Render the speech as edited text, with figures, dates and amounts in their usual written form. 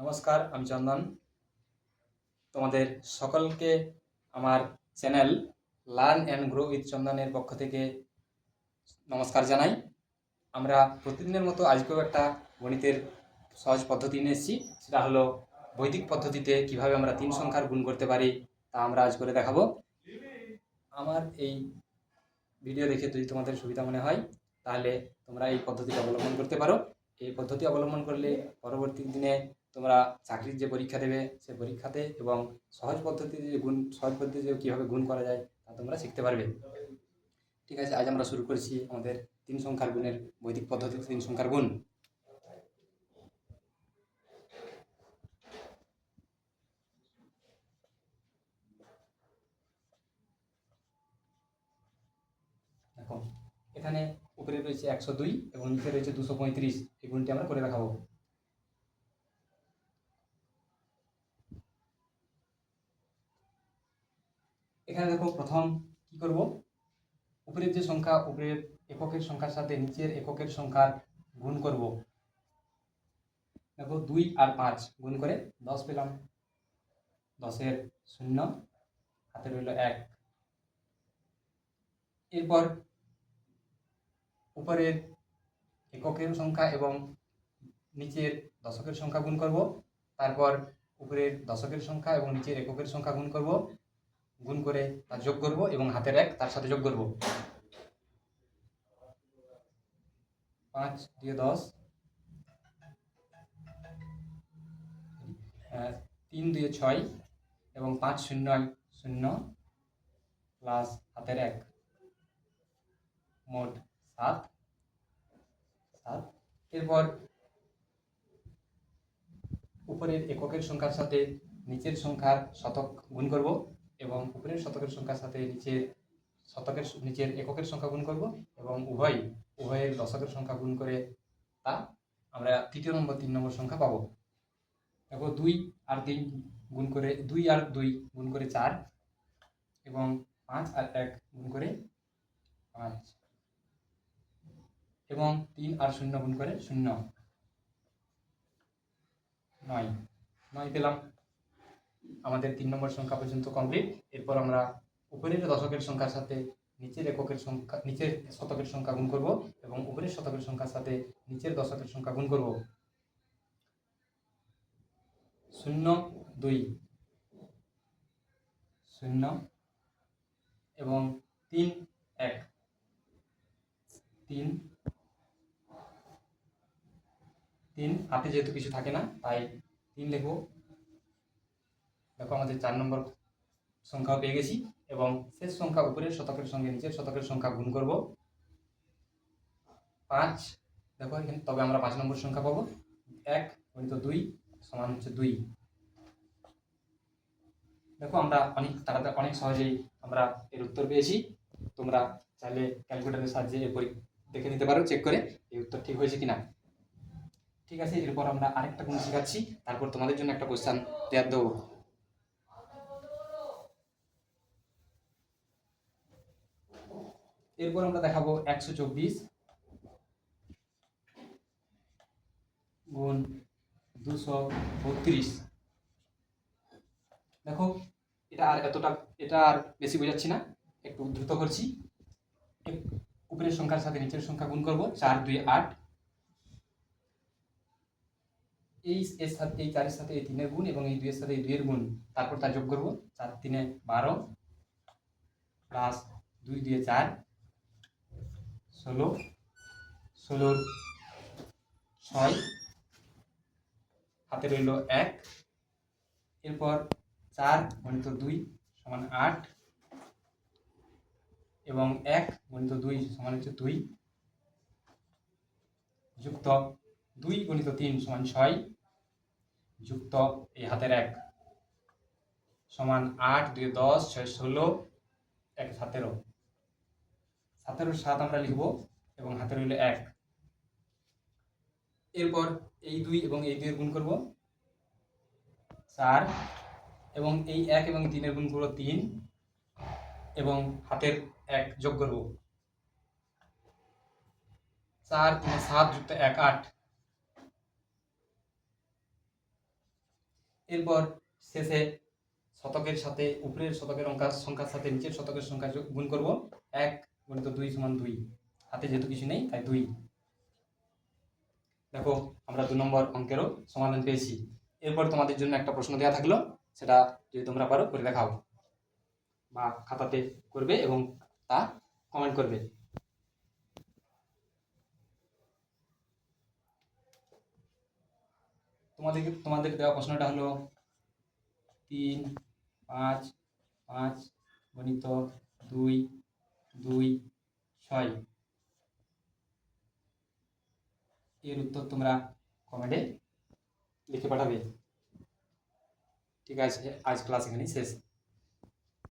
নমস্কার, আমি চন্দন। তোমাদের সকলকে আমার channel learn and grow with চন্দনের পক্ষ থেকে নমস্কার জানাই। আমরা প্রতিদিনের মতো আজকেও একটা গণিতের সহজ পদ্ধতি নিয়ে এসেছি। সেটা হলো বৈদিক পদ্ধতিতে কিভাবে আমরা 3 সংখ্যার গুণ করতে পারি, তা আমরা আজ করে দেখাবো। আমার এই ভিডিও দেখে যদি তোমাদের সুবিধা মনে হয় তাহলে তোমরা এই পদ্ধতিটা অবলম্বন করতে পারো। এই পদ্ধতি অবলম্বন করলে পরবর্তী দিনে তোমরা চাকরির যে পরীক্ষা দেবে সে পরীক্ষাতে এবং সহজ পদ্ধতিতে কীভাবে গুণ করা যায় তা তোমরা শিখতে পারবে। ঠিক আছে, আজ আমরা শুরু করেছি আমাদের 3 সংখ্যার গুণের বৈদিক পদ্ধতিতে 3 সংখ্যার গুণ। দেখো, এখানে উপরে রয়েছে 102 এবং নিচে রয়েছে 235। এই গুণটি আমরা করে দেখাবো। এখানে দেখো, প্রথম কি করব, উপরের যে সংখ্যা, উপরের এককের সংখ্যার সাথে নিচের এককের সংখ্যার গুণ করব। দেখো, 2 আর 5 গুণ করে 10 পেলাম। 10-এর 0, হাতে রইল 1। এরপর উপরের এককের সংখ্যা এবং নিচের দশকের সংখ্যা গুণ করব। তারপর উপরের দশকের সংখ্যা এবং নিচের এককের সংখ্যা গুণ করব, গুণ করে তার যোগ করব এবং হাতের 1 তার সাথে যোগ করব। 5 দিয়ে 10, 3 দিয়ে 6 এবং 5 0 0 প্লাস হাতের 1, মোট 7। এরপর উপরের এককের সংখ্যার সাথে নিচের সংখ্যার শতক গুণ করব এবং উপরের শতকের সংখ্যার সাথে নিচের এককের সংখ্যা গুণ করব এবং উভয়ের দশকের সংখ্যা গুণ করে তা আমরা 3 নম্বর সংখ্যা পাবো। দেখো, 2 আর 3 গুণ করে 2 আর 2 গুণ করে 4 এবং 5 আর 1 গুণ করে 5 এবং 3 আর 0 গুণ করে 0, 9 পেলাম। আমাদের 3 নম্বর সংখ্যা পর্যন্ত কমপ্লিট। এরপর আমরা উপরের দশকের সংখ্যার সাথে নিচের শতকের সংখ্যা গুণ করব এবং উপরের শতকের সংখ্যার সাথে নিচের দশকের সংখ্যা গুণ করব। 0 2 0 এবং 3 1 3 3 হাতে যেহেতু কিছু থাকে না তাই 3 লিখব। দেখো, আমাদের 4 নম্বর সংখ্যা পেয়ে গেছি এবং শেষ সংখ্যা উপরের শতকের সঙ্গে নিচের শতকের সংখ্যা গুণ করব 5। দেখো, এখানে তবে আমরা 5 নম্বর সংখ্যা পাবো। 1 গুণিত 2 সমান হচ্ছে 2। দেখো, আমরা অনেক তাড়াতাড়ি অনেক সহজেই আমরা এর উত্তর পেয়েছি। তোমরা চাইলে ক্যালকুলেটরের সাহায্যে দেখে নিতে পারো, চেক করে এই উত্তর ঠিক হয়েছে কিনা। ঠিক আছে, এরপর আমরা আরেকটা গুণ শেখাচ্ছি, তারপর তোমাদের জন্য একটা কোশ্চেন দেওয়ার দেবো। এরপর আমরা দেখাবো 124 গুণ 232। দেখো, এটা আর বেশি বোঝাচ্ছি না, একটু দ্রুত করছি। উপরের সংখ্যার সাথে নিচের সংখ্যা গুণ করব। 4 2 8, এই 4-এর সাথে এই 3-এর গুণ এবং এই 2-এর সাথে এই 2-এর গুণ, তারপর তা যোগ করব। 4 3 12 প্লাস 2 2 4 16, 16 6, হাতে রইল 1। এরপর 4 গুণিত 2 সমান 8 এবং 1 গুণিত 2 সমান হচ্ছে 2, যুক্ত 2 গুণিত 3 সমান 6, যুক্ত এই হাতের 1 সমান 8 2 10 6 16 1 17। 17-এর 7 আমরা লিখব এবং হাতে রইল 1। এরপর এই 2 এবং এই 2 এর গুণ করব 4 এবং এই 1 এবং 3 এর গুণ করব 3 এবং হাতের 1 যোগ করব। 4 3 7 যুক্ত 1 8, এরপর শেষে শতকের সাথে উপরের শতকের সংখ্যার সাথে নিচের শতকের সংখ্যা গুণ করব। 1 গুণিত 2 সমান 2। হাতে যেহেতু কিছু নেই তাই 2। দেখো আমরা 2 নম্বর অঙ্কেরও সমাধান পেয়েছি। এরপর তোমাদের জন্য একটা প্রশ্ন দেওয়া থাকলো, সেটা যদি তোমরা পারো করে দেখাও বা খাতাতে করবে এবং তা কমেন্ট করবে। তোমাদের দেওয়া প্রশ্নটা হলো 3 5 5 গুণিত 2 2 6। এর উত্তর তোমরা কমেন্টে লিখে পাঠাবে। ঠিক আছে, আজ ক্লাস এখানেই শেষ।